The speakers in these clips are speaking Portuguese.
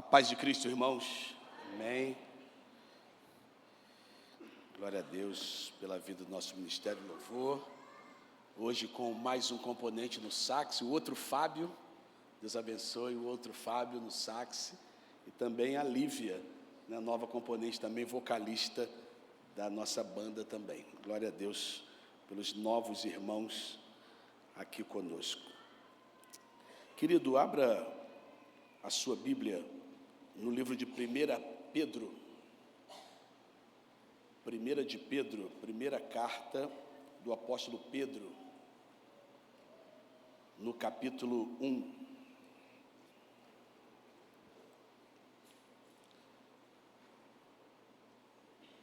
A paz de Cristo, irmãos. Amém. Glória a Deus pela vida do nosso Ministério de Louvor. Hoje com mais um componente no sax, o outro Fábio. Deus abençoe o outro Fábio no sax. E também a Lívia, nova componente também, vocalista da nossa banda também. Glória a Deus pelos novos irmãos aqui conosco. Querido, abra a sua Bíblia no livro de 1 Pedro. 1 de Pedro, primeira carta do apóstolo Pedro, no capítulo 1.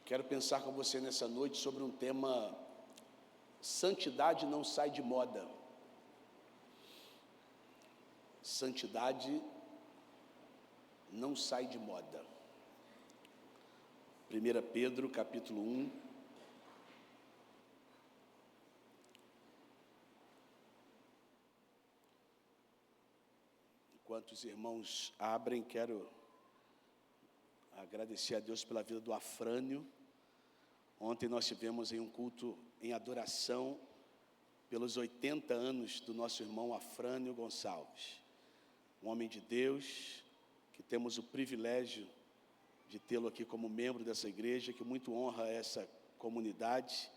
Quero pensar com você nessa noite sobre um tema: santidade não sai de moda. Santidade não sai de moda. 1 Pedro, capítulo 1. Enquanto os irmãos abrem, quero agradecer a Deus pela vida do Afrânio. Ontem nós tivemos em um culto em adoração pelos 80 anos do nosso irmão Afrânio Gonçalves. Um homem de Deus, que temos o privilégio de tê-lo aqui como membro dessa igreja, que muito honra essa comunidade.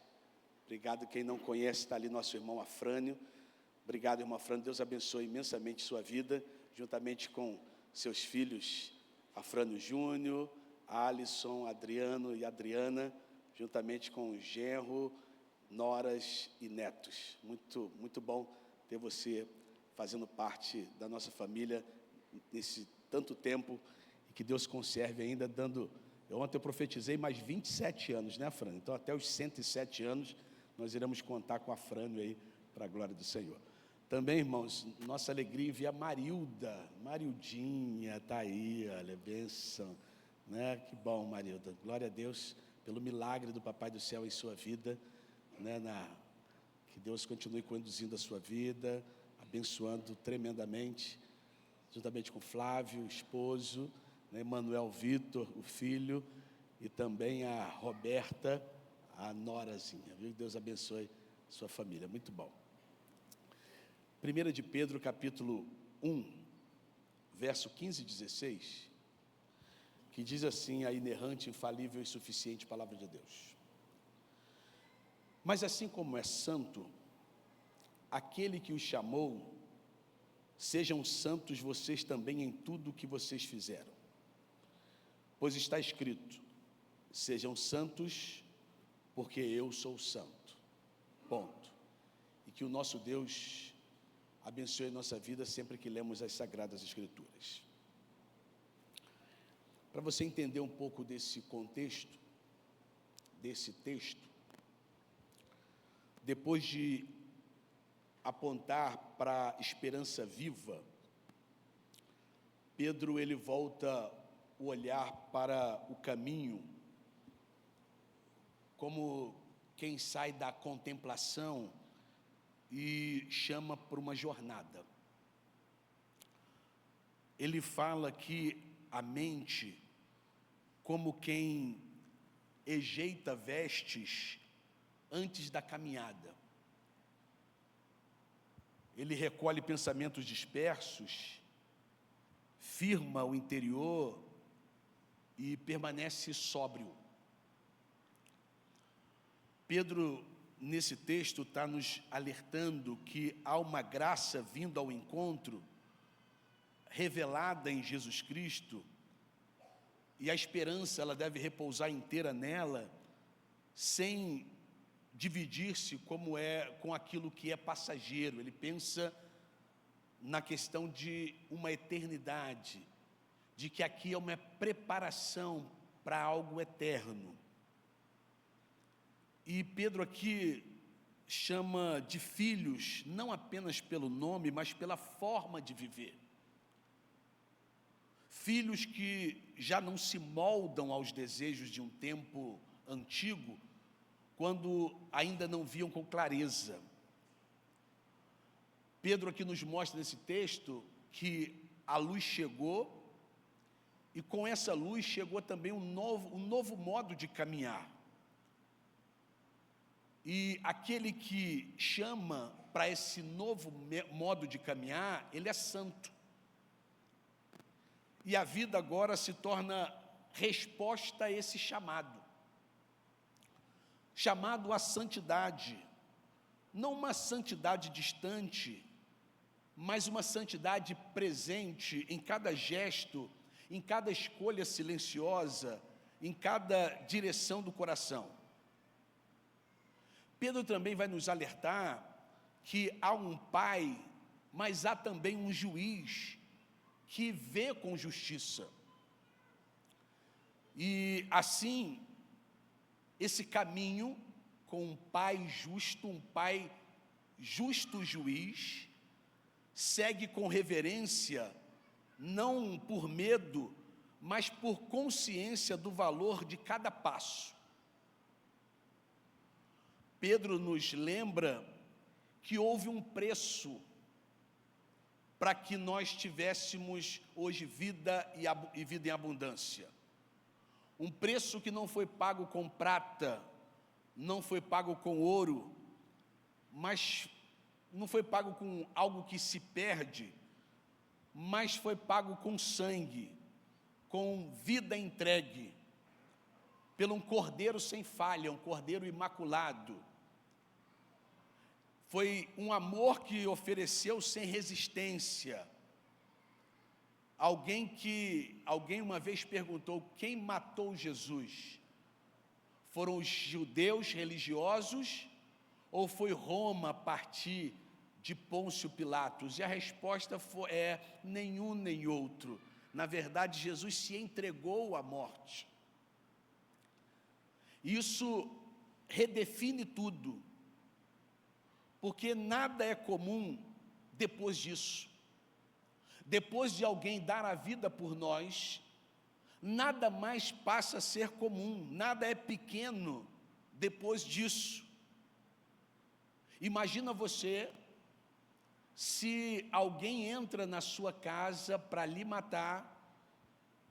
Obrigado, quem não conhece, está ali nosso irmão Afrânio. Obrigado, irmão Afrânio, Deus abençoe imensamente sua vida, juntamente com seus filhos, Afrânio Júnior, Alisson, Adriano e Adriana, juntamente com o genro, noras e netos. Muito, muito bom ter você fazendo parte da nossa família nesse tanto tempo, e que Deus conserve ainda dando. Ontem eu profetizei mais 27 anos, né, Afrânio? Então até os 107 anos nós iremos contar com a Afrânio aí, para a glória do Senhor. Também, irmãos, nossa alegria em ver a Marildinha, está aí, olha, bênção, né? Que bom, Marilda, glória a Deus pelo milagre do Papai do Céu em sua vida, né? Que Deus continue conduzindo a sua vida, abençoando tremendamente, juntamente com Flávio, o esposo, né? Manuel Vitor, o filho, e também a Roberta, a norazinha, viu? Deus abençoe sua família, muito bom. 1 de Pedro, capítulo 1, verso 15 e 16, que diz assim, a inerrante, infalível e suficiente palavra de Deus: mas assim como é santo aquele que os chamou, sejam santos vocês também em tudo o que vocês fizeram. Pois está escrito: sejam santos, porque eu sou santo. Ponto. E que o nosso Deus abençoe a nossa vida sempre que lemos as Sagradas Escrituras. Para você entender um pouco desse contexto, desse texto, depois de apontar para a esperança viva, Pedro ele volta o olhar para o caminho, como quem sai da contemplação e chama por uma jornada. Ele fala que a mente, como quem ejeita vestes antes da caminhada. Ele recolhe pensamentos dispersos, firma o interior e permanece sóbrio. Pedro, nesse texto, está nos alertando que há uma graça vindo ao encontro, revelada em Jesus Cristo, e a esperança ela deve repousar inteira nela, sem dividir-se como é com aquilo que é passageiro. Ele pensa na questão de uma eternidade, de que aqui é uma preparação para algo eterno. E Pedro aqui chama de filhos, não apenas pelo nome, mas pela forma de viver. Filhos que já não se moldam aos desejos de um tempo antigo, quando ainda não viam com clareza. Pedro aqui nos mostra nesse texto que a luz chegou e com essa luz chegou também um novo modo de caminhar. E aquele que chama para esse novo modo de caminhar, ele é santo. E a vida agora se torna resposta a esse chamado. Chamado à santidade. Não uma santidade distante, mas uma santidade presente em cada gesto, em cada escolha silenciosa, em cada direção do coração. Pedro também vai nos alertar que há um pai, mas há também um juiz que vê com justiça. E assim, esse caminho com um pai justo juiz, segue com reverência, não por medo, mas por consciência do valor de cada passo. Pedro nos lembra que houve um preço para que nós tivéssemos hoje vida e vida em abundância. Um preço que não foi pago com prata, não foi pago com ouro, mas não foi pago com algo que se perde, mas foi pago com sangue, com vida entregue, pelo um cordeiro sem falha, um cordeiro imaculado. Foi um amor que ofereceu sem resistência. Alguém uma vez perguntou: quem matou Jesus? Foram os judeus religiosos ou foi Roma a partir de Pôncio Pilatos? E a resposta é nenhum nem outro. Na verdade, Jesus se entregou à morte. Isso redefine tudo, porque nada é comum depois disso. Depois de alguém dar a vida por nós, nada mais passa a ser comum, nada é pequeno depois disso. Imagina você, se alguém entra na sua casa para lhe matar,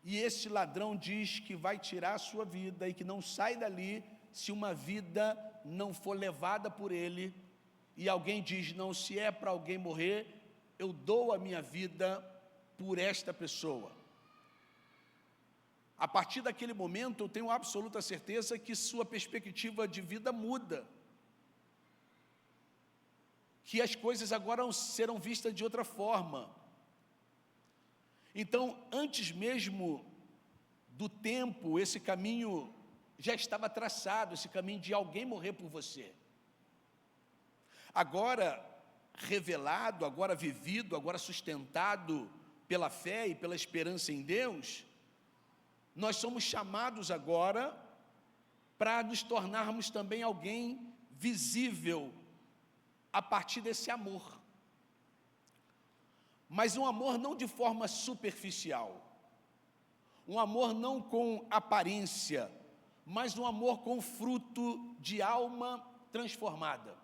e esse ladrão diz que vai tirar a sua vida e que não sai dali se uma vida não for levada por ele, e alguém diz: não, se é para alguém morrer, eu dou a minha vida por esta pessoa. A partir daquele momento, eu tenho absoluta certeza que sua perspectiva de vida muda, que as coisas agora serão vistas de outra forma. Então, antes mesmo do tempo, esse caminho já estava traçado, esse caminho de alguém morrer por você. Agora revelado, agora vivido, agora sustentado pela fé e pela esperança em Deus, nós somos chamados agora para nos tornarmos também alguém visível a partir desse amor. Mas um amor não de forma superficial, um amor não com aparência, mas um amor com fruto de alma transformada.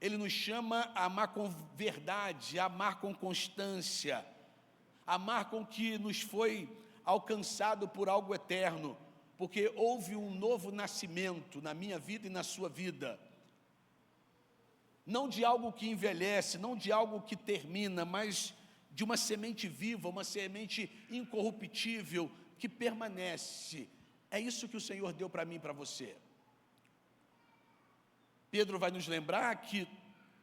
Ele nos chama a amar com verdade, a amar com constância, a amar com que nos foi alcançado por algo eterno, porque houve um novo nascimento na minha vida e na sua vida. Não de algo que envelhece, não de algo que termina, mas de uma semente viva, uma semente incorruptível, que permanece. É isso que o Senhor deu para mim e para você. Pedro vai nos lembrar que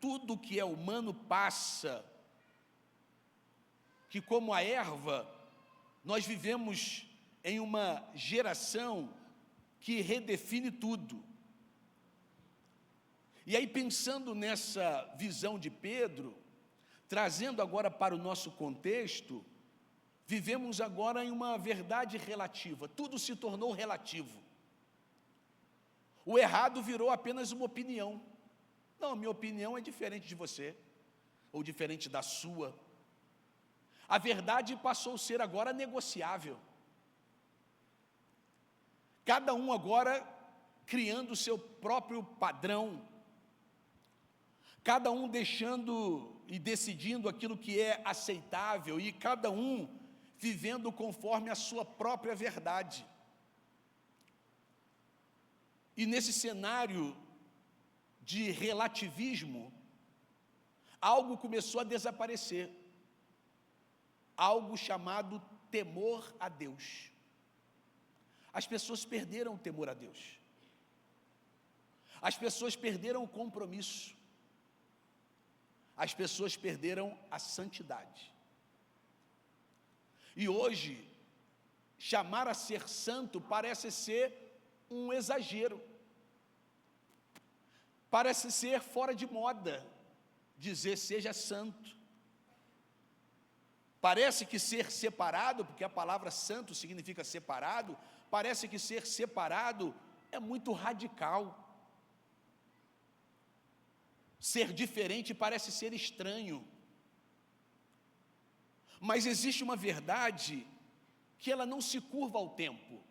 tudo que é humano passa, que como a erva, nós vivemos em uma geração que redefine tudo. E aí, pensando nessa visão de Pedro, trazendo agora para o nosso contexto, vivemos agora em uma verdade relativa, tudo se tornou relativo. O errado virou apenas uma opinião. Não, minha opinião é diferente de você, ou diferente da sua. A verdade passou a ser agora negociável. Cada um agora criando o seu próprio padrão, cada um deixando e decidindo aquilo que é aceitável, e cada um vivendo conforme a sua própria verdade. E nesse cenário de relativismo, algo começou a desaparecer, algo chamado temor a Deus. As pessoas perderam o temor a Deus, as pessoas perderam o compromisso, as pessoas perderam a santidade. E hoje, chamar a ser santo parece ser um exagero, parece ser fora de moda dizer seja santo. Parece que ser separado, porque a palavra santo significa separado, parece que ser separado é muito radical. Ser diferente parece ser estranho. Mas existe uma verdade que ela não se curva ao tempo.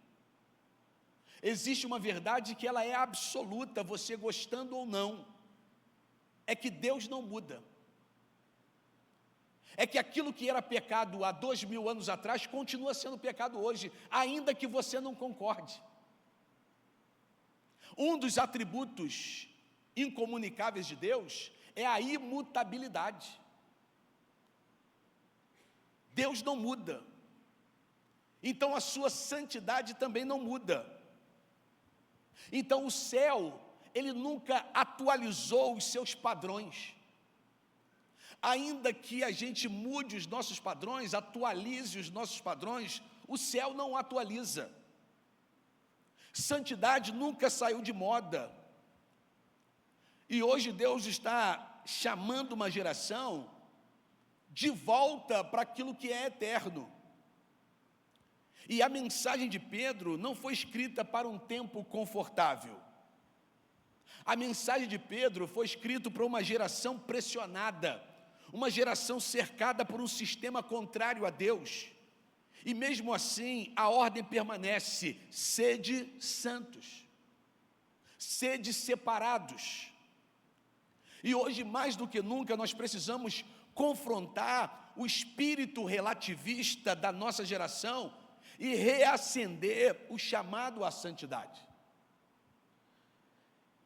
Existe uma verdade que ela é absoluta, você gostando ou não. É que Deus não muda. É que aquilo que era pecado há 2000 anos atrás continua sendo pecado hoje, ainda que você não concorde. Um dos atributos incomunicáveis de Deus é a imutabilidade. Deus não muda, então a sua santidade também não muda. Então o céu, ele nunca atualizou os seus padrões. Ainda que a gente mude os nossos padrões, atualize os nossos padrões, o céu não atualiza. Santidade nunca saiu de moda. E hoje Deus está chamando uma geração de volta para aquilo que é eterno. E a mensagem de Pedro não foi escrita para um tempo confortável. A mensagem de Pedro foi escrita para uma geração pressionada, uma geração cercada por um sistema contrário a Deus. E mesmo assim, a ordem permanece: sede santos, sede separados. E hoje, mais do que nunca, nós precisamos confrontar o espírito relativista da nossa geração e reacender o chamado à santidade.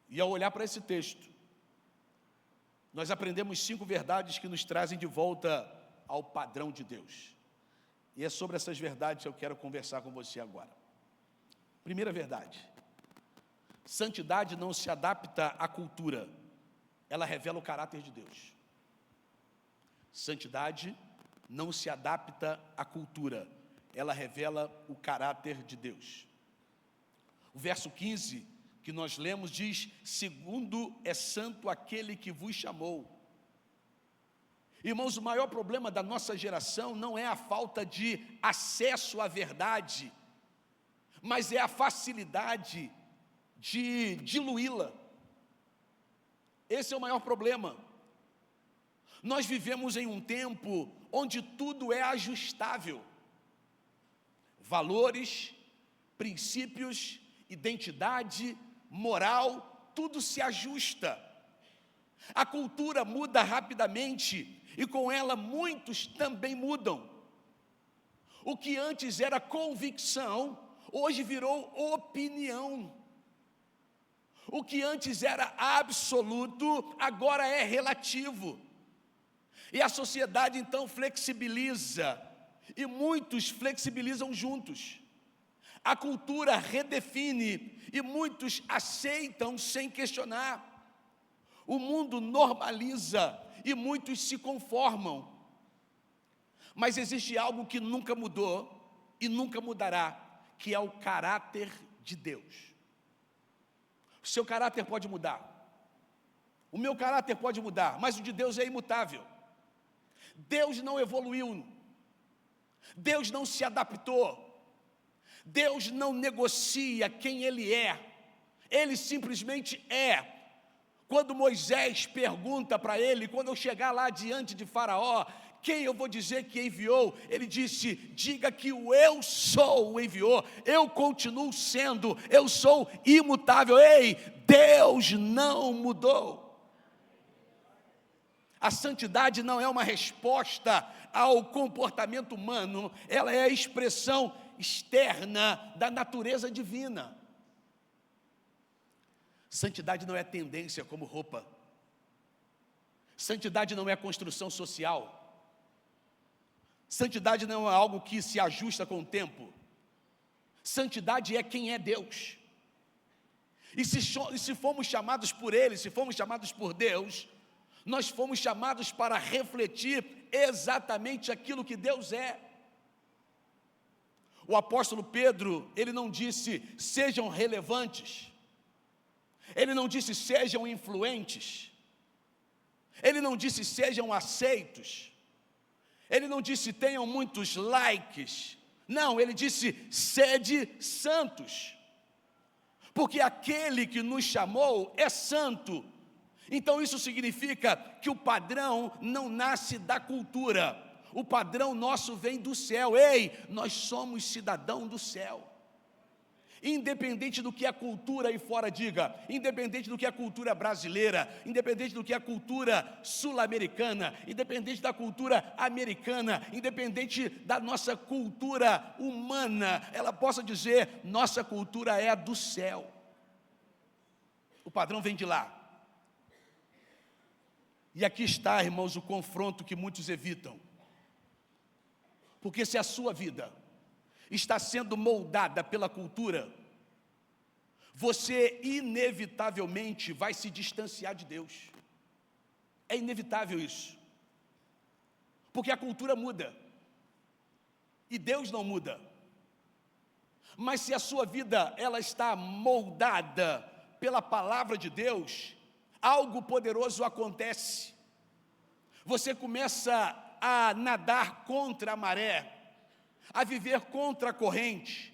E ao olhar para esse texto, nós aprendemos 5 verdades que nos trazem de volta ao padrão de Deus. E é sobre essas verdades que eu quero conversar com você agora. Primeira verdade: santidade não se adapta à cultura, ela revela o caráter de Deus. Santidade não se adapta à cultura, ela revela o caráter de Deus. O verso 15 que nós lemos diz: segundo é santo aquele que vos chamou. Irmãos, o maior problema da nossa geração não é a falta de acesso à verdade, mas é a facilidade de diluí-la. Esse é o maior problema. Nós vivemos em um tempo onde tudo é ajustável. Valores, princípios, identidade, moral, tudo se ajusta. A cultura muda rapidamente e com ela muitos também mudam. O que antes era convicção, hoje virou opinião. O que antes era absoluto, agora é relativo. E a sociedade então flexibiliza, e muitos flexibilizam juntos. A cultura redefine e muitos aceitam sem questionar. O mundo normaliza e muitos se conformam. Mas existe algo que nunca mudou e nunca mudará, que é o caráter de Deus. O seu caráter pode mudar, o meu caráter pode mudar, mas o de Deus é imutável. Deus não evoluiu, Deus não se adaptou, Deus não negocia quem Ele é, Ele simplesmente é. Quando Moisés pergunta para ele, quando eu chegar lá diante de Faraó, quem eu vou dizer que enviou? Ele disse: diga que o eu sou o enviou, eu continuo sendo, eu sou imutável. Ei, Deus não mudou. A santidade não é uma resposta ao comportamento humano, ela é a expressão externa da natureza divina. Santidade não é tendência como roupa. Santidade não é construção social. Santidade não é algo que se ajusta com o tempo. Santidade é quem é Deus. E se fomos chamados por Ele, se fomos chamados por Deus, nós fomos chamados para refletir exatamente aquilo que Deus é. O apóstolo Pedro, ele não disse sejam relevantes, ele não disse sejam influentes, ele não disse sejam aceitos, ele não disse tenham muitos likes, não, ele disse sede santos, porque aquele que nos chamou é santo. Então isso significa que o padrão não nasce da cultura, o padrão nosso vem do céu. Ei, nós somos cidadão do céu. Independente do que a cultura aí fora diga, independente do que a cultura brasileira, independente do que a cultura sul-americana, independente da cultura americana, independente da nossa cultura humana, ela possa dizer, nossa cultura é a do céu. O padrão vem de lá. E aqui está, irmãos, o confronto que muitos evitam. Porque se a sua vida está sendo moldada pela cultura, você inevitavelmente vai se distanciar de Deus. É inevitável isso. Porque a cultura muda. E Deus não muda. Mas se a sua vida ela está moldada pela palavra de Deus, algo poderoso acontece. Você começa a nadar contra a maré, a viver contra a corrente.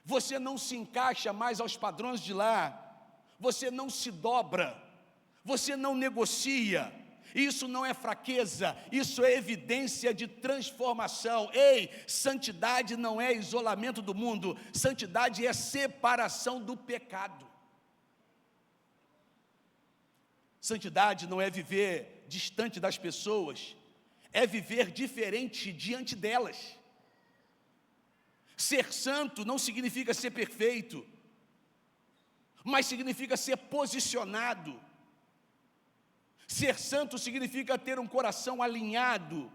Você não se encaixa mais aos padrões de lá, você não se dobra, você não negocia. Isso não é fraqueza, isso é evidência de transformação. Ei, santidade não é isolamento do mundo, santidade é separação do pecado. Santidade não é viver distante das pessoas, é viver diferente diante delas. Ser santo não significa ser perfeito, mas significa ser posicionado. Ser santo significa ter um coração alinhado,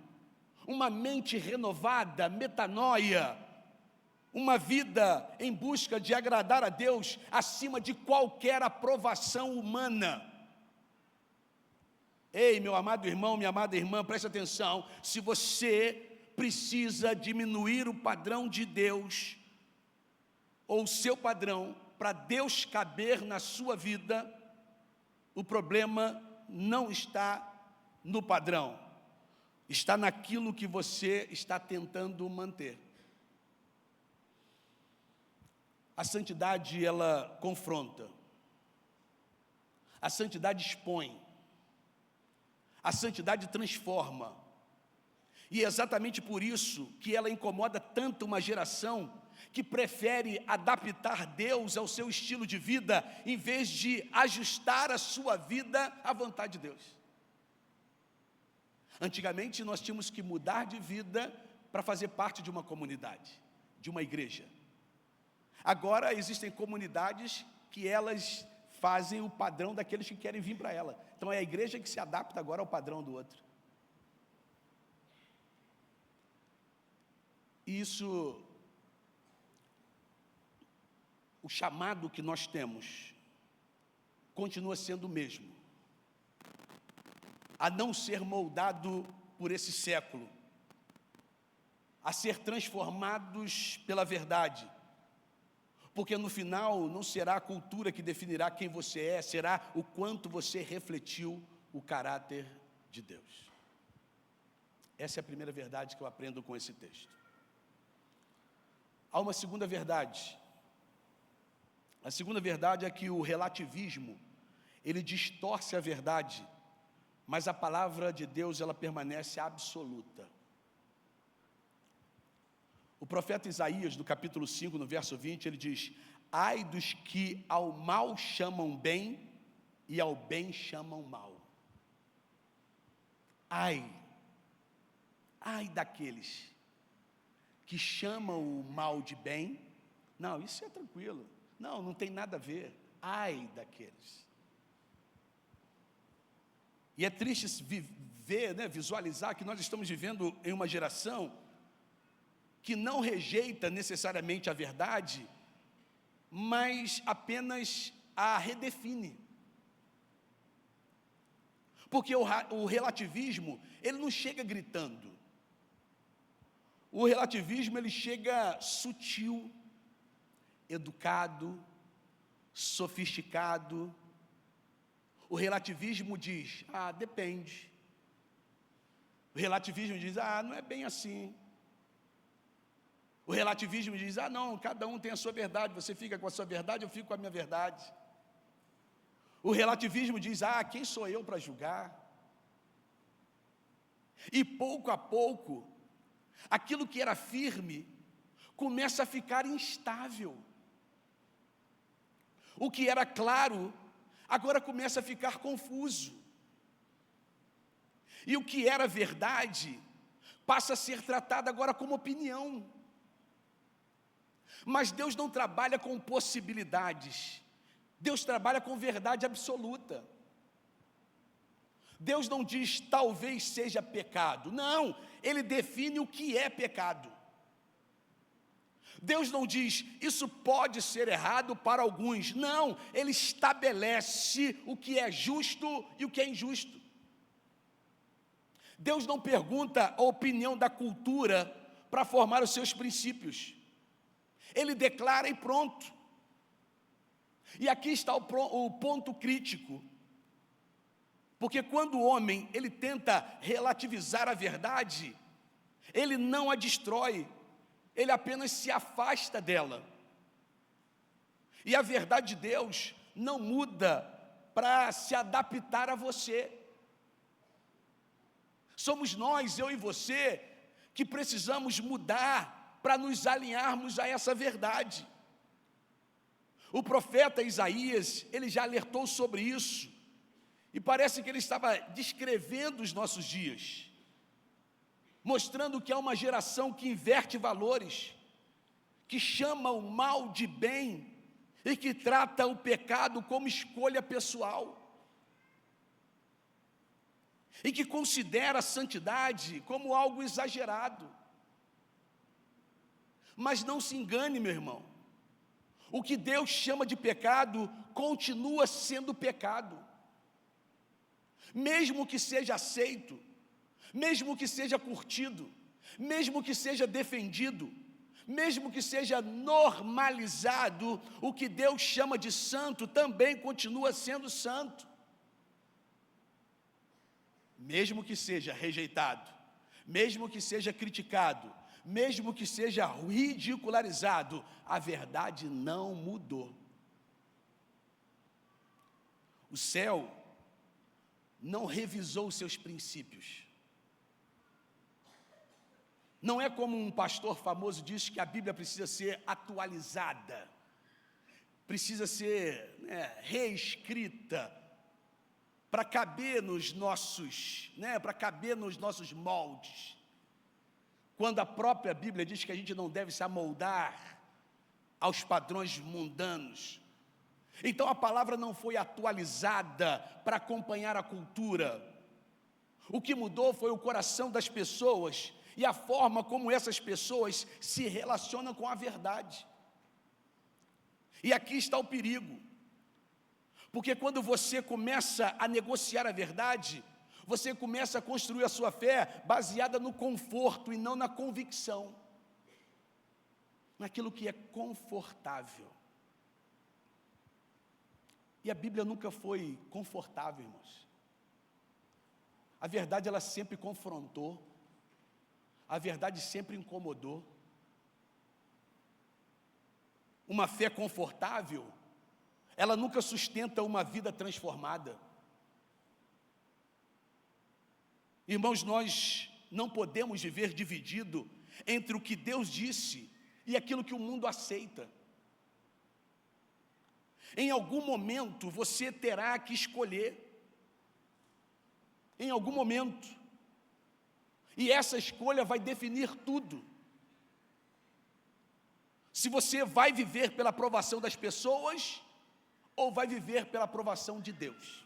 uma mente renovada, metanoia, uma vida em busca de agradar a Deus acima de qualquer aprovação humana. Ei, meu amado irmão, minha amada irmã, preste atenção, se você precisa diminuir o padrão de Deus, ou o seu padrão, para Deus caber na sua vida, o problema não está no padrão, está naquilo que você está tentando manter. A santidade, ela confronta, a santidade expõe, a santidade transforma, e é exatamente por isso que ela incomoda tanto uma geração que prefere adaptar Deus ao seu estilo de vida, em vez de ajustar a sua vida à vontade de Deus. Antigamente nós tínhamos que mudar de vida para fazer parte de uma comunidade, de uma igreja. Agora existem comunidades que elas fazem o padrão daqueles que querem vir para ela. Então é a igreja que se adapta agora ao padrão do outro. E isso, o chamado que nós temos, continua sendo o mesmo. A não ser moldado por esse século, a ser transformados pela verdade. Porque no final não será a cultura que definirá quem você é, será o quanto você refletiu o caráter de Deus. Essa é a primeira verdade que eu aprendo com esse texto. Há uma segunda verdade. A segunda verdade é que o relativismo, ele distorce a verdade, mas a palavra de Deus, ela permanece absoluta. O profeta Isaías, no capítulo 5, no verso 20, ele diz: ai dos que ao mal chamam bem e ao bem chamam mal. Ai Ai daqueles que chamam o mal de bem. Não, isso é tranquilo. Não tem nada a ver. Ai daqueles. E é triste ver, visualizar que nós estamos vivendo em uma geração que não rejeita necessariamente a verdade, mas apenas a redefine. Porque o relativismo, ele não chega gritando. O relativismo, ele chega sutil, educado, sofisticado. O relativismo diz, depende. O relativismo diz, não é bem assim. O relativismo diz, não, cada um tem a sua verdade, você fica com a sua verdade, eu fico com a minha verdade. O relativismo diz, quem sou eu para julgar? E pouco a pouco, aquilo que era firme, começa a ficar instável. O que era claro, agora começa a ficar confuso. E o que era verdade, passa a ser tratado agora como opinião. Mas Deus não trabalha com possibilidades. Deus trabalha com verdade absoluta. Deus não diz talvez seja pecado. Não, Ele define o que é pecado. Deus não diz isso pode ser errado para alguns. Não, Ele estabelece o que é justo e o que é injusto. Deus não pergunta a opinião da cultura para formar os seus princípios. Ele declara e pronto. E aqui está o ponto crítico. Porque quando o homem, ele tenta relativizar a verdade, ele não a destrói, ele apenas se afasta dela. E a verdade de Deus não muda para se adaptar a você. Somos nós, eu e você, que precisamos mudar para nos alinharmos a essa verdade. O profeta Isaías, ele já alertou sobre isso, e parece que ele estava descrevendo os nossos dias, mostrando que há uma geração que inverte valores, que chama o mal de bem, e que trata o pecado como escolha pessoal, e que considera a santidade como algo exagerado. Mas não se engane, meu irmão, o que Deus chama de pecado, continua sendo pecado, mesmo que seja aceito, mesmo que seja curtido, mesmo que seja defendido, mesmo que seja normalizado, o que Deus chama de santo, também continua sendo santo. Mesmo que seja rejeitado, mesmo que seja criticado, mesmo que seja ridicularizado, a verdade não mudou. O céu não revisou os seus princípios. Não é como um pastor famoso diz que a Bíblia precisa ser atualizada, precisa ser reescrita, para caber nos nossos, moldes. Quando a própria Bíblia diz que a gente não deve se amoldar aos padrões mundanos. Então a palavra não foi atualizada para acompanhar a cultura. O que mudou foi o coração das pessoas e a forma como essas pessoas se relacionam com a verdade. E aqui está o perigo. Porque quando você começa a negociar a verdade, você começa a construir a sua fé baseada no conforto e não na convicção, naquilo que é confortável. E a Bíblia nunca foi confortável, irmãos. A verdade, ela sempre confrontou, a verdade sempre incomodou. Uma fé confortável, ela nunca sustenta uma vida transformada. Irmãos, nós não podemos viver dividido entre o que Deus disse e aquilo que o mundo aceita. Em algum momento você terá que escolher. Em algum momento. E essa escolha vai definir tudo. Se você vai viver pela aprovação das pessoas ou vai viver pela aprovação de Deus.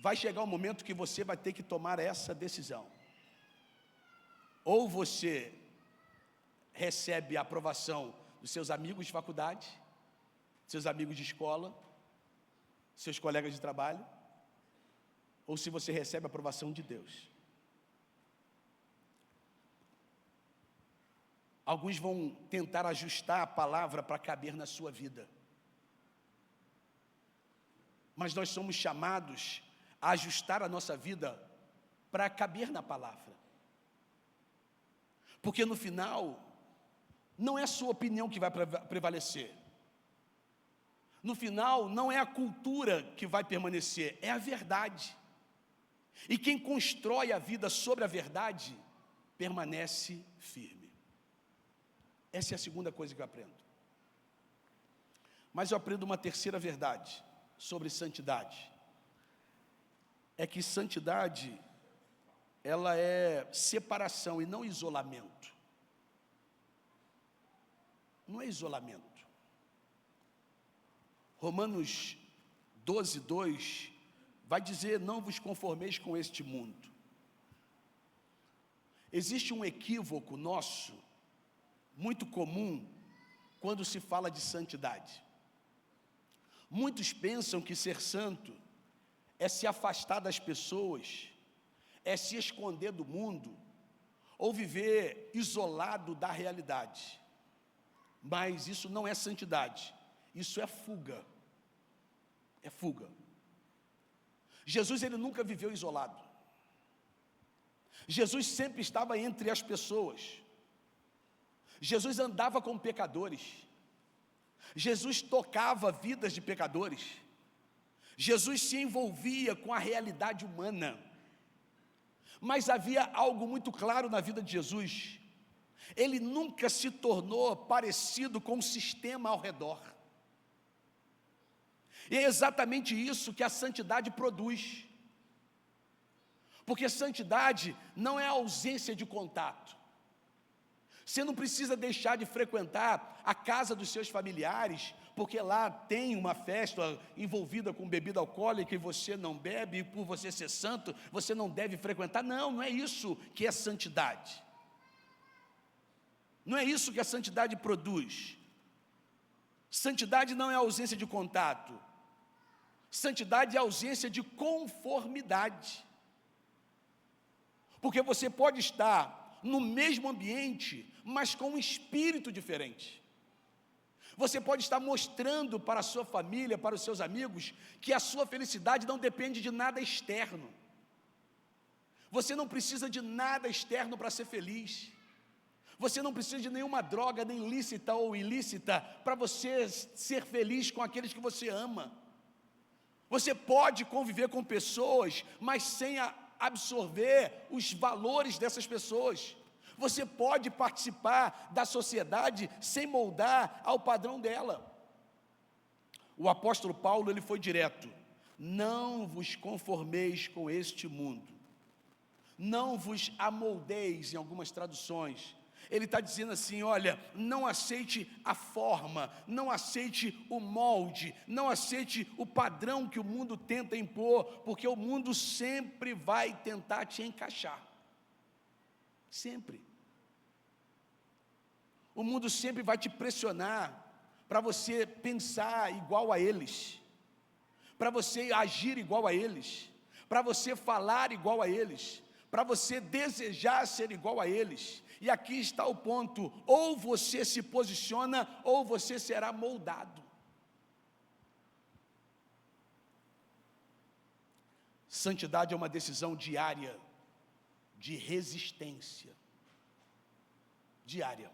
Vai chegar um momento que você vai ter que tomar essa decisão. Ou você recebe a aprovação dos seus amigos de faculdade, seus amigos de escola, seus colegas de trabalho, ou se você recebe a aprovação de Deus. Alguns vão tentar ajustar a palavra para caber na sua vida. Mas nós somos chamados a ajustar a nossa vida para caber na palavra. Porque no final, não é a sua opinião que vai prevalecer. No final, não é a cultura que vai permanecer, é a verdade. E quem constrói a vida sobre a verdade, permanece firme. Essa é a segunda coisa que eu aprendo. Mas eu aprendo uma terceira verdade sobre santidade. É que santidade, ela é separação e não isolamento. Não é isolamento. Romanos 12:2 vai dizer: não vos conformeis com este mundo. Existe um equívoco nosso, muito comum, quando se fala de santidade. Muitos pensam que ser santo é se afastar das pessoas, é se esconder do mundo, ou viver isolado da realidade. Mas isso não é santidade, isso é fuga. É fuga. Jesus, ele nunca viveu isolado. Jesus sempre estava entre as pessoas. Jesus andava com pecadores. Jesus tocava vidas de pecadores. Jesus se envolvia com a realidade humana. Mas havia algo muito claro na vida de Jesus. Ele nunca se tornou parecido com o sistema ao redor. E é exatamente isso que a santidade produz. Porque santidade não é a ausência de contato. Você não precisa deixar de frequentar a casa dos seus familiares, porque lá tem uma festa envolvida com bebida alcoólica e você não bebe, e por você ser santo, você não deve frequentar. Não, não é isso que é santidade. Não é isso que a santidade produz. Santidade não é a ausência de contato. Santidade é a ausência de conformidade. Porque você pode estar no mesmo ambiente, mas com um espírito diferente. Você pode estar mostrando para a sua família, para os seus amigos, que a sua felicidade não depende de nada externo. Você não precisa de nada externo para ser feliz. Você não precisa de nenhuma droga, nem lícita ou ilícita, para você ser feliz com aqueles que você ama. Você pode conviver com pessoas, mas sem absorver os valores dessas pessoas. Você pode participar da sociedade sem moldar ao padrão dela. O apóstolo Paulo, ele foi direto: não vos conformeis com este mundo, não vos amoldeis, em algumas traduções. Ele está dizendo assim: olha, não aceite a forma, não aceite o molde, não aceite o padrão que o mundo tenta impor, porque o mundo sempre vai tentar te encaixar. Sempre. O mundo sempre vai te pressionar para você pensar igual a eles, para você agir igual a eles, para você falar igual a eles, para você desejar ser igual a eles. E aqui está o ponto: ou você se posiciona, ou você será moldado. Santidade é uma decisão diária, de resistência. Diária.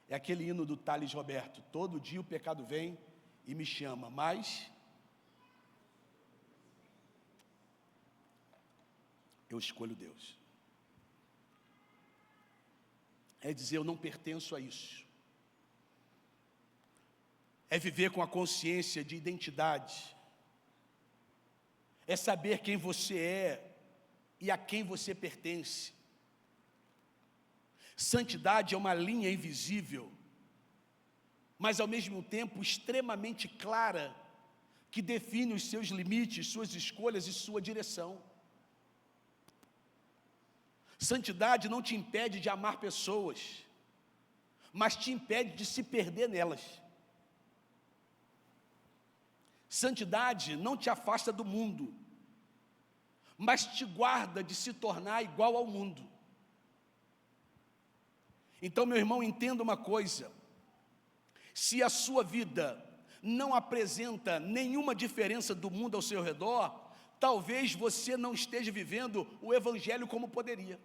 É aquele hino do Thales Roberto: todo dia o pecado vem e me chama, mas eu escolho Deus. É dizer: eu não pertenço a isso. É viver com a consciência de identidade. É saber quem você é e a quem você pertence. Santidade é uma linha invisível, mas ao mesmo tempo extremamente clara, que define os seus limites, suas escolhas e sua direção. Santidade não te impede de amar pessoas, mas te impede de se perder nelas. Santidade não te afasta do mundo, mas te guarda de se tornar igual ao mundo. Então, meu irmão, entenda uma coisa: se a sua vida não apresenta nenhuma diferença do mundo ao seu redor, talvez você não esteja vivendo o Evangelho como poderia.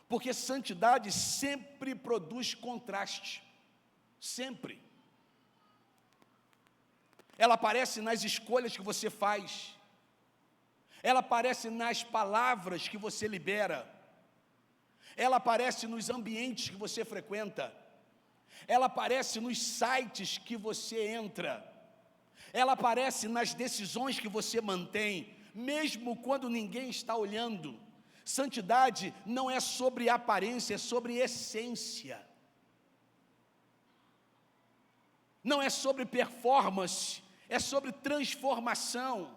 Porque santidade sempre produz contraste, sempre. Ela aparece nas escolhas que você faz, ela aparece nas palavras que você libera, ela aparece nos ambientes que você frequenta, ela aparece nos sites que você entra, ela aparece nas decisões que você mantém, mesmo quando ninguém está olhando. Santidade não é sobre aparência, é sobre essência. Não é sobre performance, é sobre transformação.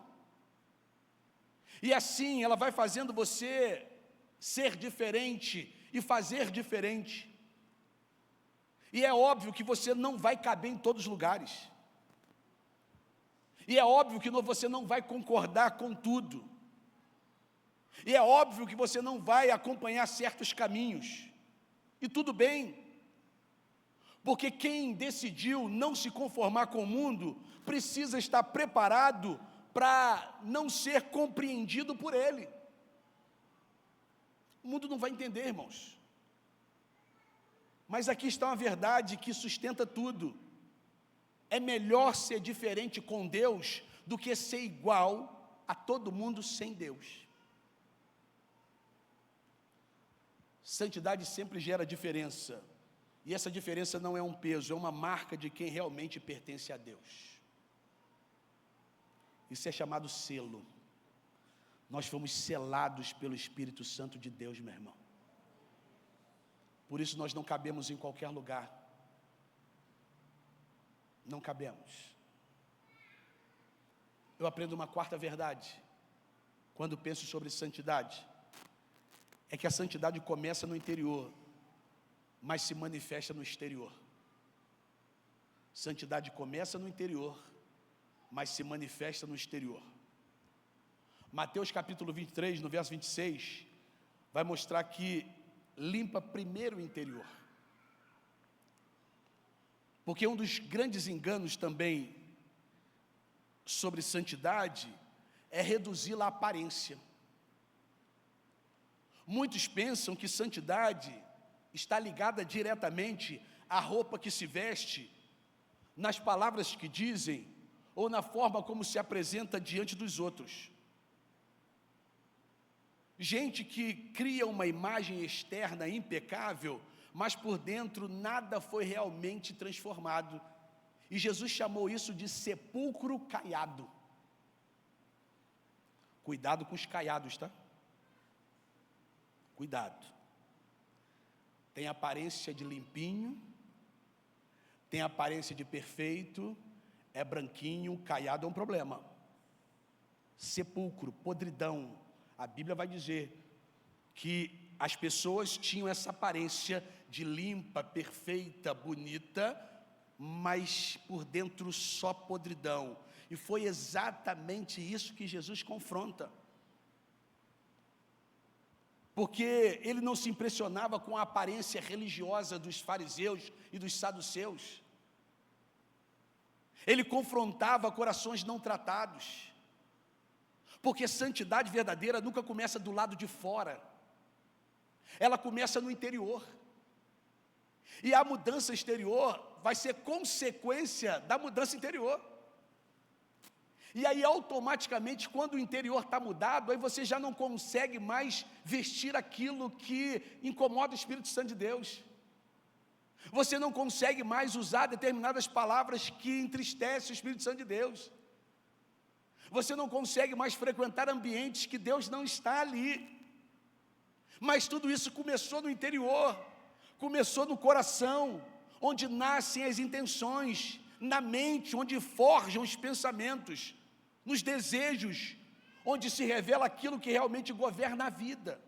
E assim ela vai fazendo você ser diferente e fazer diferente. E é óbvio que você não vai caber em todos os lugares. E é óbvio que você não vai concordar com tudo. E é óbvio que você não vai acompanhar certos caminhos. E tudo bem. Porque quem decidiu não se conformar com o mundo, precisa estar preparado para não ser compreendido por ele. O mundo não vai entender, irmãos. Mas aqui está uma verdade que sustenta tudo. É melhor ser diferente com Deus do que ser igual a todo mundo sem Deus. Santidade sempre gera diferença. E essa diferença não é um peso, é uma marca de quem realmente pertence a Deus. Isso é chamado selo. Nós fomos selados pelo Espírito Santo de Deus, meu irmão. Por isso nós não cabemos em qualquer lugar. Não cabemos. Eu aprendo uma quarta verdade, quando penso sobre santidade, é que a santidade começa no interior, mas se manifesta no exterior. Santidade começa no interior, mas se manifesta no exterior. Mateus capítulo 23, no verso 26, vai mostrar que limpa primeiro o interior. Porque um dos grandes enganos também sobre santidade é reduzi-la à aparência. Muitos pensam que santidade está ligada diretamente à roupa que se veste, nas palavras que dizem, ou na forma como se apresenta diante dos outros. Gente que cria uma imagem externa impecável, mas por dentro nada foi realmente transformado. E Jesus chamou isso de sepulcro caiado. Cuidado com os caiados, tá? Cuidado. Tem aparência de limpinho, tem aparência de perfeito, é branquinho, caiado é um problema. Sepulcro, podridão. A Bíblia vai dizer que as pessoas tinham essa aparência de limpa, perfeita, bonita, mas por dentro só podridão. E foi exatamente isso que Jesus confronta. Porque ele não se impressionava com a aparência religiosa dos fariseus e dos saduceus. Ele confrontava corações não tratados. Porque santidade verdadeira nunca começa do lado de fora. Ela começa no interior. E a mudança exterior vai ser consequência da mudança interior. E aí, automaticamente, quando o interior está mudado, aí você já não consegue mais vestir aquilo que incomoda o Espírito Santo de Deus. Você não consegue mais usar determinadas palavras que entristecem o Espírito Santo de Deus. Você não consegue mais frequentar ambientes que Deus não está ali. Mas tudo isso começou no interior, começou no coração, onde nascem as intenções, na mente, onde forjam os pensamentos, nos desejos, onde se revela aquilo que realmente governa a vida.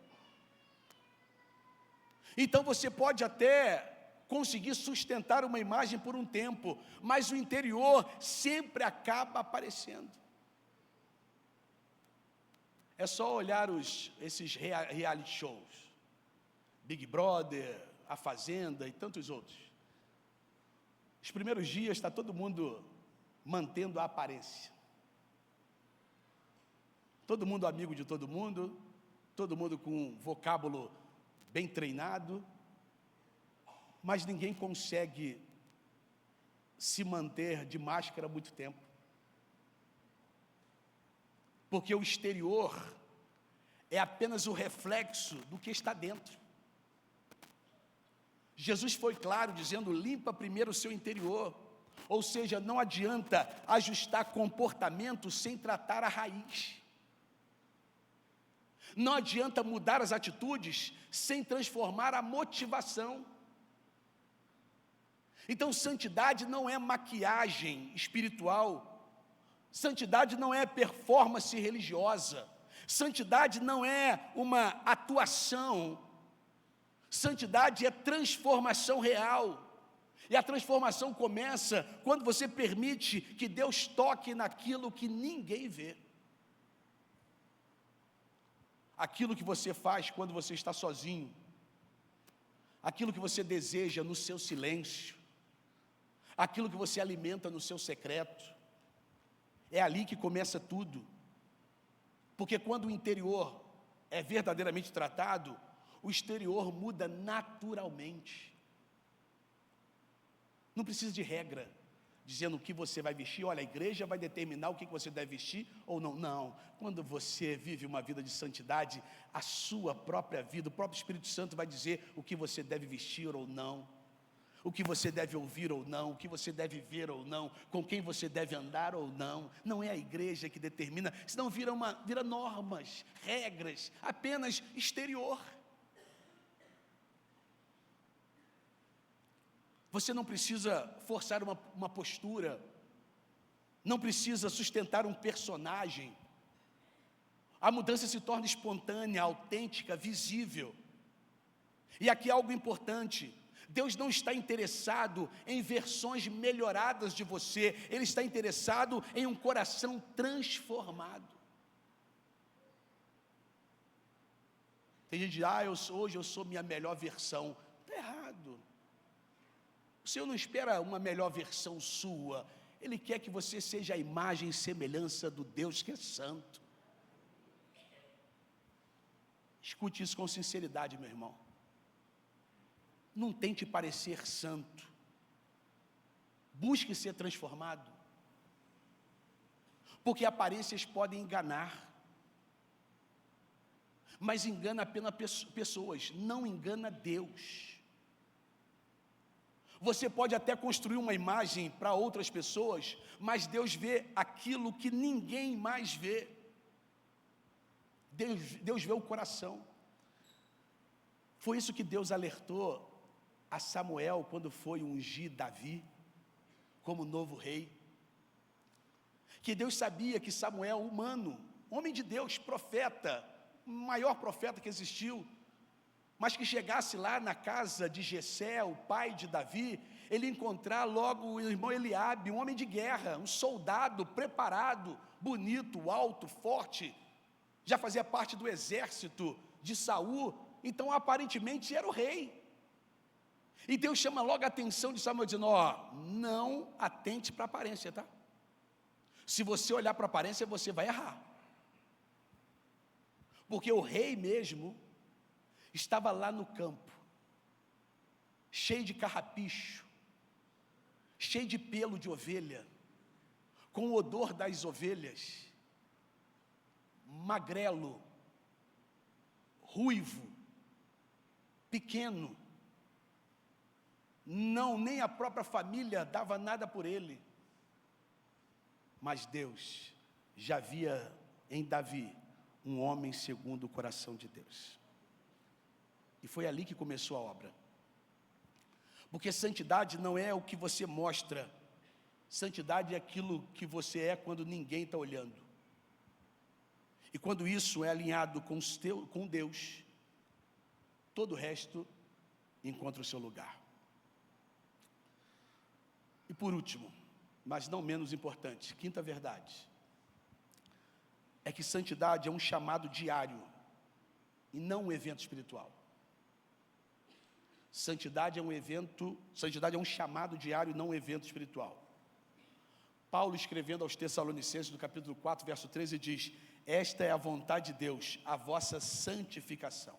Então você pode até conseguir sustentar uma imagem por um tempo, mas o interior sempre acaba aparecendo. É só olhar esses reality shows, Big Brother, A Fazenda e tantos outros. Os primeiros dias está todo mundo mantendo a aparência. Todo mundo amigo de todo mundo com um vocábulo bem treinado, mas ninguém consegue se manter de máscara muito tempo. Porque o exterior é apenas o reflexo do que está dentro. Jesus foi claro dizendo: limpa primeiro o seu interior. Ou seja, não adianta ajustar comportamento sem tratar a raiz. Não adianta mudar as atitudes sem transformar a motivação. Então, santidade não é maquiagem espiritual. Santidade não é performance religiosa. Santidade não é uma atuação. Santidade é transformação real. E a transformação começa quando você permite que Deus toque naquilo que ninguém vê. Aquilo que você faz quando você está sozinho. Aquilo que você deseja no seu silêncio. Aquilo que você alimenta no seu secreto. É ali que começa tudo. Porque quando o interior é verdadeiramente tratado, o exterior muda naturalmente. Não precisa de regra, dizendo o que você vai vestir. Olha, a igreja vai determinar o que você deve vestir ou não. Não, quando você vive uma vida de santidade, a sua própria vida, o próprio Espírito Santo vai dizer o que você deve vestir ou não, o que você deve ouvir ou não, o que você deve ver ou não, com quem você deve andar ou não. Não é a igreja que determina, senão vira normas, regras, apenas exterior. Você não precisa forçar uma postura, não precisa sustentar um personagem. A mudança se torna espontânea, autêntica, visível. E aqui algo importante: Deus não está interessado em versões melhoradas de você, Ele está interessado em um coração transformado. Tem gente que diz: hoje eu sou minha melhor versão. Está errado. O Senhor não espera uma melhor versão sua, Ele quer que você seja a imagem e semelhança do Deus que é santo. Escute isso com sinceridade, meu irmão. Não tente parecer santo. Busque ser transformado. Porque aparências podem enganar. Mas engana apenas pessoas, não engana Deus. Você pode até construir uma imagem para outras pessoas, mas Deus vê aquilo que ninguém mais vê. Deus vê o coração. Foi isso que Deus alertou a Samuel quando foi ungir Davi como novo rei. Que Deus sabia que Samuel, humano, homem de Deus, profeta, o maior profeta que existiu, mas que chegasse lá na casa de Jessé, o pai de Davi, ele encontrar logo o irmão Eliabe, um homem de guerra, um soldado preparado, bonito, alto, forte, já fazia parte do exército de Saul, então aparentemente era o rei. E Deus chama logo a atenção de Samuel, dizendo: não atente para a aparência, tá? Se você olhar para a aparência, você vai errar. Porque o rei mesmo estava lá no campo, cheio de carrapicho, cheio de pelo de ovelha, com o odor das ovelhas, magrelo, ruivo, pequeno. Não, nem a própria família dava nada por ele. Mas Deus já havia em Davi um homem segundo o coração de Deus. E foi ali que começou a obra. Porque santidade não é o que você mostra, santidade é aquilo que você é quando ninguém está olhando. E quando isso é alinhado com Deus, todo o resto encontra o seu lugar. E por último, mas não menos importante, quinta verdade, é que santidade é um chamado diário e não um evento espiritual. Santidade é um chamado diário e não um evento espiritual. Paulo, escrevendo aos Tessalonicenses, no capítulo 4, verso 13, diz: esta é a vontade de Deus, a vossa santificação.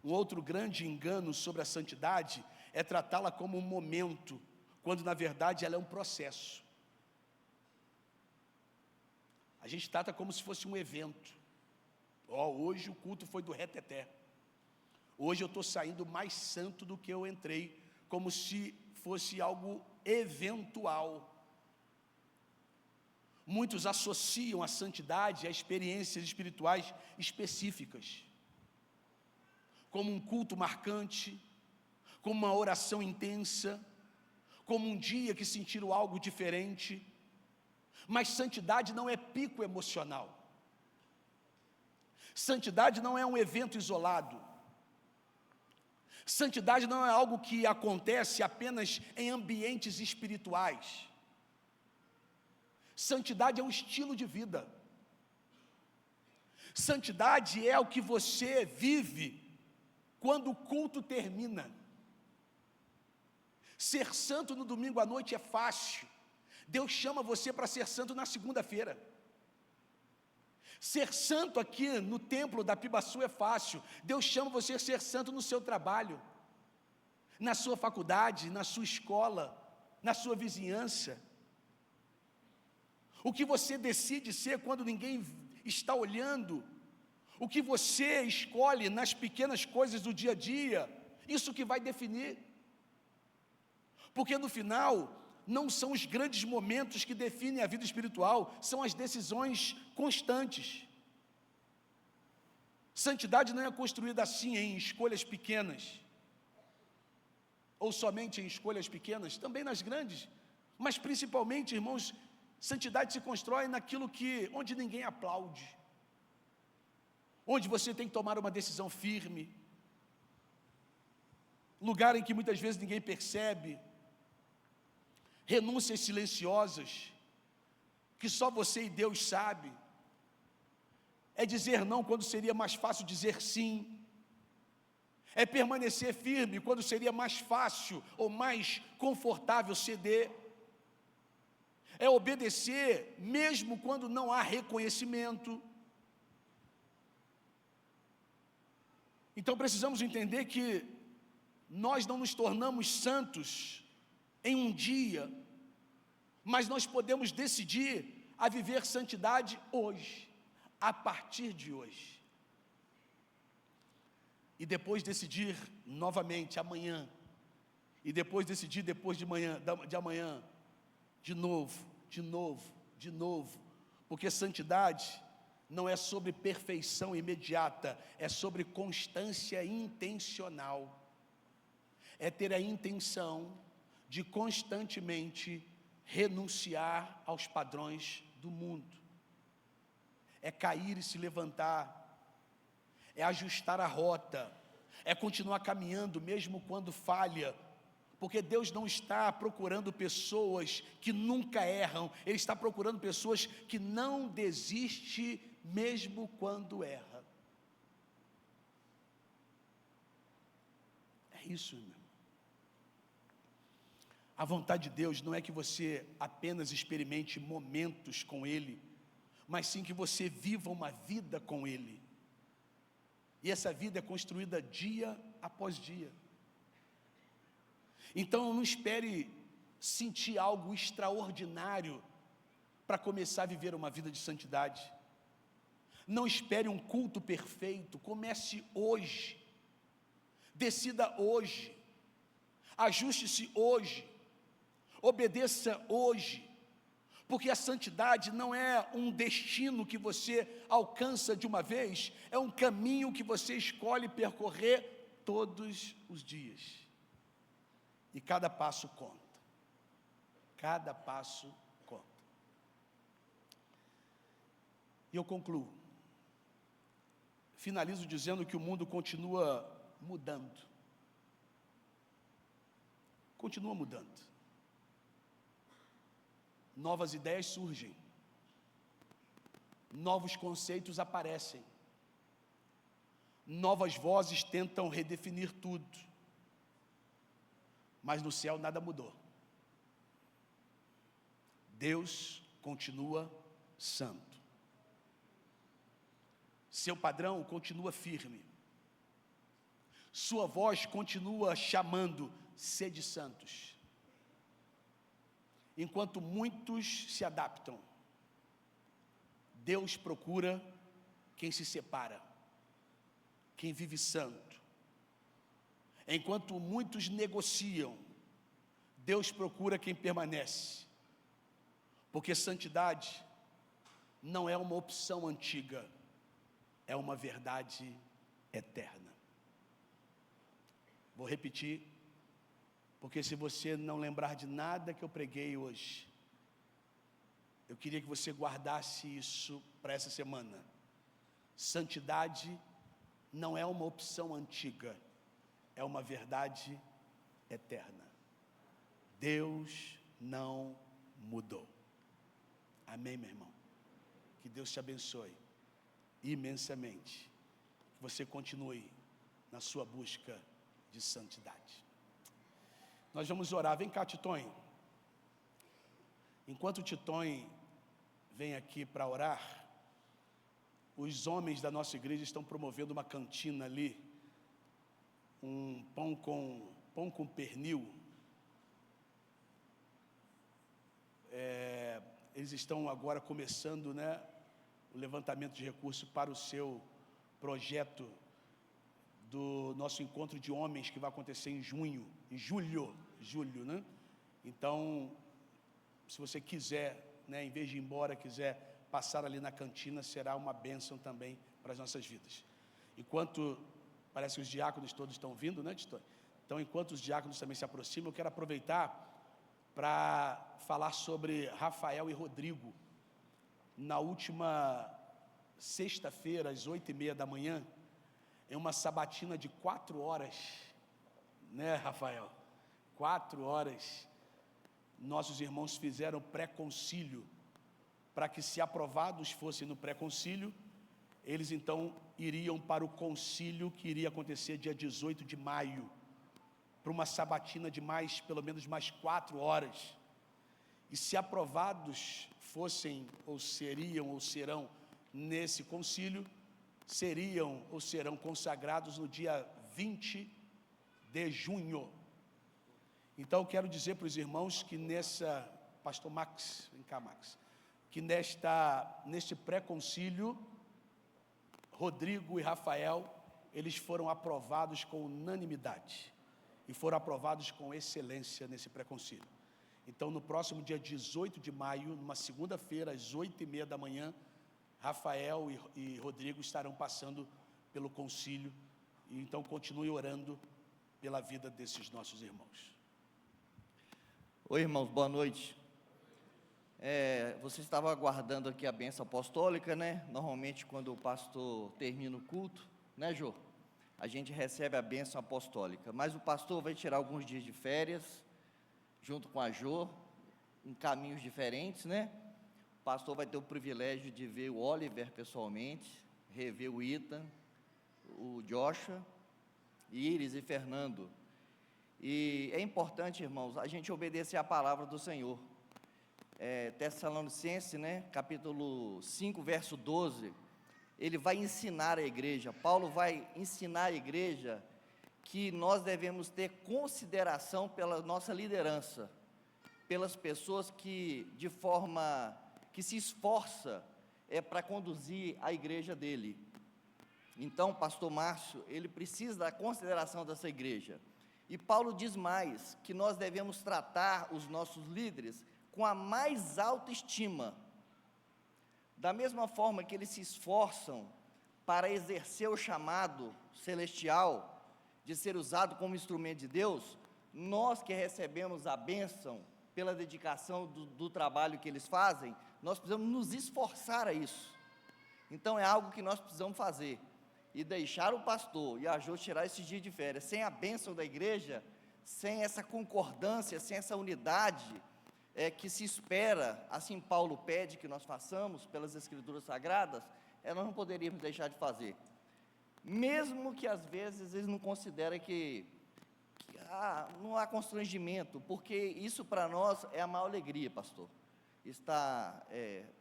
Um outro grande engano sobre a santidade é tratá-la como um momento, quando na verdade ela é um processo. A gente trata como se fosse um evento. Hoje o culto foi do reteté. Hoje eu estou saindo mais santo do que eu entrei, como se fosse algo eventual. Muitos associam a santidade a experiências espirituais específicas, como um culto marcante, como uma oração intensa, como um dia que sentiram algo diferente. Mas santidade não é pico emocional. Santidade não é um evento isolado. Santidade não é algo que acontece apenas em ambientes espirituais. Santidade é um estilo de vida. Santidade é o que você vive quando o culto termina. Ser santo no domingo à noite é fácil. Deus chama você para ser santo na segunda-feira. Ser santo aqui no templo da Pibaçu é fácil. Deus chama você a ser santo no seu trabalho, na sua faculdade, na sua escola, na sua vizinhança. O que você decide ser quando ninguém está olhando, o que você escolhe nas pequenas coisas do dia a dia, isso que vai definir. Porque no final, não são os grandes momentos que definem a vida espiritual, são as decisões constantes. Santidade não é construída assim em escolhas pequenas, ou somente em escolhas pequenas, também nas grandes, mas principalmente, irmãos, santidade se constrói onde ninguém aplaude, onde você tem que tomar uma decisão firme, lugar em que muitas vezes ninguém percebe, renúncias silenciosas, que só você e Deus sabe, é dizer não quando seria mais fácil dizer sim, é permanecer firme quando seria mais fácil ou mais confortável ceder, é obedecer mesmo quando não há reconhecimento. Então precisamos entender que nós não nos tornamos santos em um dia, mas nós podemos decidir a viver santidade hoje, a partir de hoje. E depois decidir novamente amanhã, e depois decidir depois de amanhã, de novo, porque santidade não é sobre perfeição imediata, é sobre constância intencional, é ter a intenção de constantemente renunciar aos padrões do mundo, é cair e se levantar, é ajustar a rota, é continuar caminhando mesmo quando falha, porque Deus não está procurando pessoas que nunca erram, Ele está procurando pessoas que não desistem mesmo quando erra. É isso, irmão. A vontade de Deus não é que você apenas experimente momentos com Ele, mas sim que você viva uma vida com Ele. E essa vida é construída dia após dia. Então não espere sentir algo extraordinário para começar a viver uma vida de santidade. Não espere um culto perfeito, comece hoje. Decida hoje. Ajuste-se hoje. Obedeça hoje. porque a santidade não é um destino que você alcança de uma vez, é um caminho que você escolhe percorrer todos os dias, e cada passo conta, cada passo conta. E eu concluo, finalizo dizendo que o mundo continua mudando, novas ideias surgem, novos conceitos aparecem, novas vozes tentam redefinir tudo, mas no céu nada mudou. Deus continua santo, seu padrão continua firme, sua voz continua chamando: sede santos. Enquanto muitos se adaptam, Deus procura quem se separa, quem vive santo. Enquanto muitos negociam, Deus procura quem permanece, porque santidade não é uma opção antiga, é uma verdade eterna. Vou repetir, porque se você não lembrar de nada que eu preguei hoje, eu queria que você guardasse isso para essa semana. Santidade não é uma opção antiga, é uma verdade eterna. Deus não mudou. Amém, meu irmão? Que Deus te abençoe imensamente, que você continue na sua busca de santidade. Nós vamos orar. Vem cá, Titonho. Enquanto o Titonho vem aqui para orar, os homens da nossa igreja estão promovendo uma cantina ali, um pão com pernil. Eles estão agora começando, né, o levantamento de recursos para o seu projeto do nosso encontro de homens, que vai acontecer em julho, né? Então, se você quiser, né, em vez de ir embora, quiser passar ali na cantina, será uma bênção também para as nossas vidas. Enquanto, parece que os diáconos todos estão vindo, né, Tito? Então, enquanto os diáconos também se aproximam, eu quero aproveitar para falar sobre Rafael e Rodrigo. Na última sexta-feira, às 8h30 da manhã, em uma sabatina de 4 horas, né, Rafael? 4 horas, nossos irmãos fizeram pré-concílio, para que, se aprovados fossem no pré-concílio, eles então iriam para o concílio que iria acontecer dia 18 de maio, para uma sabatina de pelo menos mais 4 horas. E se aprovados fossem, ou serão nesse concílio, seriam ou serão consagrados no dia 20 de junho. Então, quero dizer para os irmãos que pastor Max, vem cá, Max, que neste pré-concílio, Rodrigo e Rafael, eles foram aprovados com unanimidade, e foram aprovados com excelência nesse pré-concílio. Então, no próximo dia 18 de maio, numa segunda-feira, às 8h30 da manhã, Rafael e Rodrigo estarão passando pelo concílio, e então continue orando pela vida desses nossos irmãos. Oi, irmãos, boa noite. Você estava aguardando aqui a bênção apostólica, né? Normalmente, quando o pastor termina o culto, né, Jô? A gente recebe a bênção apostólica, mas o pastor vai tirar alguns dias de férias, junto com a Jô, em caminhos diferentes, né? O pastor vai ter o privilégio de ver o Oliver pessoalmente, rever o Ethan, o Joshua, Iris e Fernando. E é importante, irmãos, a gente obedecer a palavra do Senhor. Tessalonicenses, né, capítulo 5, verso 12, ele vai ensinar a igreja, Paulo vai ensinar a igreja que nós devemos ter consideração pela nossa liderança, pelas pessoas que se esforça para conduzir a igreja dele. Então, pastor Márcio, ele precisa da consideração dessa igreja. E Paulo diz mais, que nós devemos tratar os nossos líderes com a mais alta estima. Da mesma forma que eles se esforçam para exercer o chamado celestial, de ser usado como instrumento de Deus, nós que recebemos a bênção pela dedicação do trabalho que eles fazem, nós precisamos nos esforçar a isso. Então é algo que nós precisamos fazer, e deixar o pastor e a Jô tirar esses dias de férias, sem a bênção da igreja, sem essa concordância, sem essa unidade, que se espera, assim Paulo pede que nós façamos, pelas Escrituras Sagradas, nós não poderíamos deixar de fazer, mesmo que às vezes eles não considerem que não há constrangimento, porque isso para nós é a maior alegria, pastor, está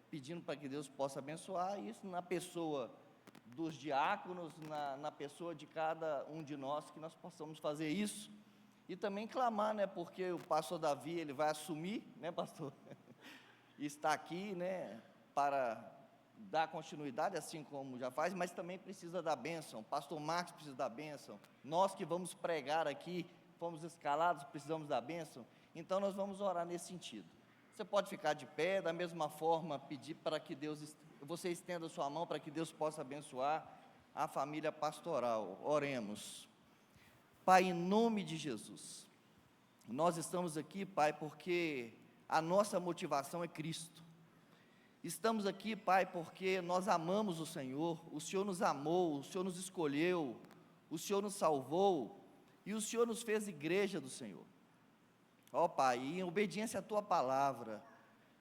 pedindo para que Deus possa abençoar isso na pessoa dos diáconos, na pessoa de cada um de nós, que nós possamos fazer isso, e também clamar, né, porque o pastor Davi, ele vai assumir, né, pastor, e está aqui, né, para dar continuidade, assim como já faz, mas também precisa da bênção, o pastor Marcos precisa da bênção, nós que vamos pregar aqui, fomos escalados, precisamos da bênção, então nós vamos orar nesse sentido. Você pode ficar de pé, da mesma forma, pedir para que você estenda a sua mão para que Deus possa abençoar a família pastoral. Oremos. Pai, em nome de Jesus, nós estamos aqui, Pai, porque a nossa motivação é Cristo. Estamos aqui, Pai, porque nós amamos o Senhor nos amou, o Senhor nos escolheu, o Senhor nos salvou, e o Senhor nos fez igreja do Senhor. Ó Pai, em obediência à Tua palavra,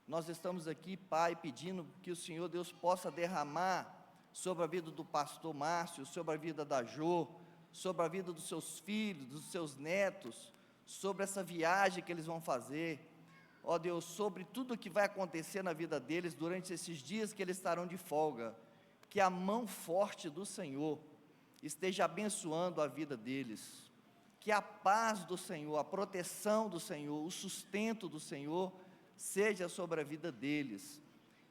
nós estamos aqui, Pai, pedindo que o Senhor Deus possa derramar sobre a vida do pastor Márcio, sobre a vida da Jô, sobre a vida dos seus filhos, dos seus netos, sobre essa viagem que eles vão fazer, ó Deus, sobre tudo o que vai acontecer na vida deles durante esses dias que eles estarão de folga, que a mão forte do Senhor esteja abençoando a vida deles, que a paz do Senhor, a proteção do Senhor, o sustento do Senhor seja sobre a vida deles,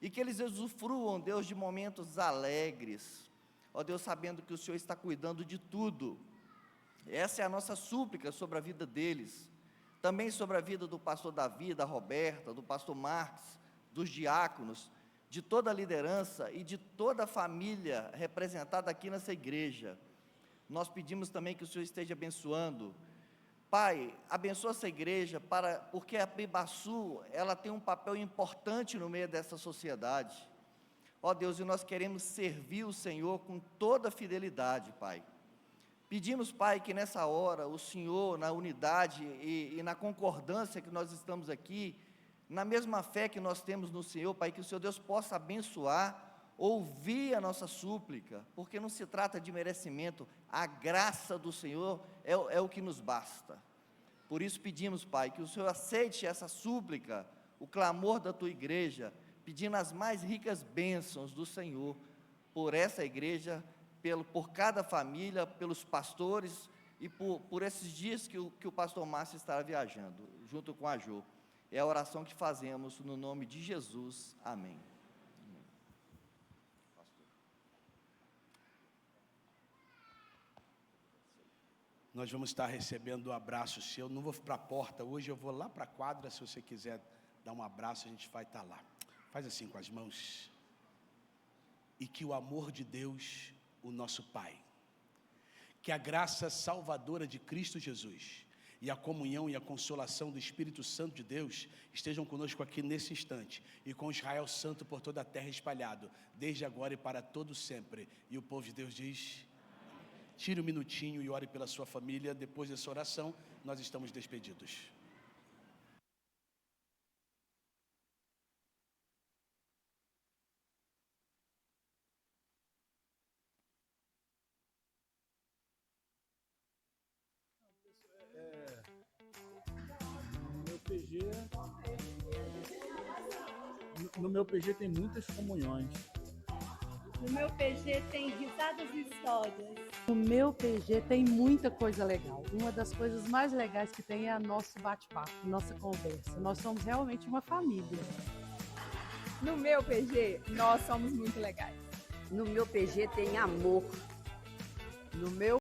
e que eles usufruam, Deus, de momentos alegres, ó Deus, sabendo que o Senhor está cuidando de tudo. Essa é a nossa súplica sobre a vida deles, também sobre a vida do pastor Davi, da Roberta, do pastor Marcos, dos diáconos, de toda a liderança e de toda a família representada aqui nessa igreja. Nós pedimos também que o Senhor esteja abençoando. Pai, abençoa essa igreja, porque a Bibaçu, ela tem um papel importante no meio dessa sociedade. Ó Deus, e nós queremos servir o Senhor com toda fidelidade, Pai. Pedimos, Pai, que nessa hora, o Senhor, na unidade e na concordância que nós estamos aqui, na mesma fé que nós temos no Senhor, Pai, que o Senhor Deus possa abençoar, ouvir a nossa súplica, porque não se trata de merecimento, a graça do Senhor é o que nos basta. Por isso pedimos, Pai, que o Senhor aceite essa súplica, o clamor da Tua igreja, pedindo as mais ricas bênçãos do Senhor, por essa igreja, por cada família, pelos pastores, e por esses dias que o pastor Márcio estará viajando, junto com a Jô. É a oração que fazemos no nome de Jesus, amém. Nós vamos estar recebendo o abraço seu. Não vou para a porta hoje, eu vou lá para a quadra. Se você quiser dar um abraço, a gente vai estar lá. Faz assim com as mãos. E que o amor de Deus, o nosso Pai, que a graça salvadora de Cristo Jesus e a comunhão e a consolação do Espírito Santo de Deus estejam conosco aqui nesse instante e com Israel santo por toda a terra espalhado, desde agora e para todo sempre. E o povo de Deus diz: tire um minutinho e ore pela sua família. Depois dessa oração, nós estamos despedidos. No meu PG tem muitas comunhões. No meu PG tem risadas e histórias. No meu PG tem muita coisa legal. Uma das coisas mais legais que tem é nosso bate-papo, nossa conversa. Nós somos realmente uma família. No meu PG, nós somos muito legais. No meu PG tem amor. No meu